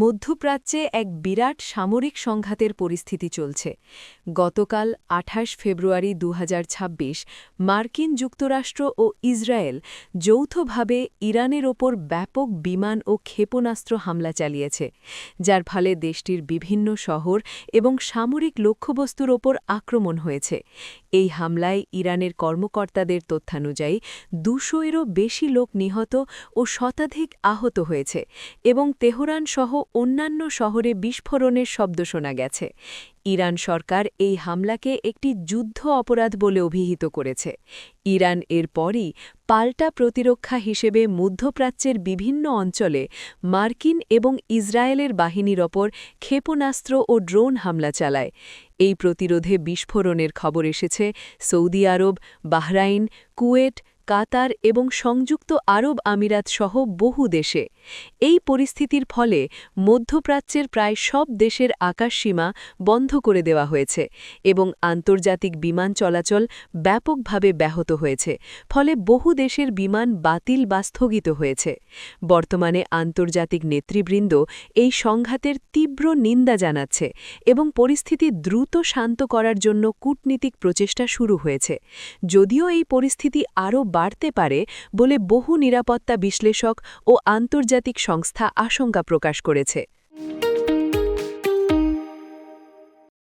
মধ্যপ্রাচ্যে এক বিরাট সামরিক সংঘাতের পরিস্থিতি চলছে। গতকাল ২৮ ফেব্রুয়ারি ২০২৬ মার্কিন যুক্তরাষ্ট্র ও ইসরায়েল যৌথভাবে ইরানের ওপর ব্যাপক বিমান ও ক্ষেপণাস্ত্র হামলা চালিয়েছে, যার ফলে দেশটির বিভিন্ন শহর এবং সামরিক লক্ষ্যবস্তুর ওপর আক্রমণ হয়েছে। এই হামলায় ইরানের কর্মকর্তাদের তথ্যানুযায়ী ২০০-এরও বেশি লোক নিহত ও শতাধিক আহত হয়েছে এবং তেহরান সহ অন্যান্য শহরে বিস্ফোরণের শব্দ শোনা গেছে। ইরান সরকার এই হামলাকে একটি যুদ্ধ অপরাধ বলে অভিহিত করেছে। ইরান এরপরই পাল্টা প্রতিরক্ষা হিসেবে মধ্যপ্রাচ্যের বিভিন্ন অঞ্চলে মার্কিন এবং ইসরায়েলের বাহিনীর ওপর ক্ষেপণাস্ত্র ও ড্রোন হামলা চালায়। এই প্রতিরোধে বিস্ফোরণের খবর এসেছে সৌদি আরব, বাহরাইন, কুয়েট, কাতার এবং সংযুক্ত আরব আমিরাত সহ বহু দেশে। এই পরিস্থিতির ফলে মধ্যপ্রাচ্যের প্রায় সব দেশের আকাশসীমা বন্ধ করে দেওয়া হয়েছে এবং আন্তর্জাতিক বিমান চলাচল ব্যাপকভাবে ব্যাহত হয়েছে, ফলে বহু দেশের বিমান বাতিল বা স্থগিত হয়েছে। বর্তমানে আন্তর্জাতিক নেতৃবৃন্দ এই সংঘাতের তীব্র নিন্দা জানাচ্ছে এবং পরিস্থিতি দ্রুত শান্ত করার জন্য কূটনীতিক প্রচেষ্টা শুরু হয়েছে। যদিও এই পরিস্থিতি আরও বাড়তে পারে বলে বহু নিরাপত্তা বিশ্লেষক ও আন্তর্জাতিক সংস্থা আশঙ্কা প্রকাশ করেছে।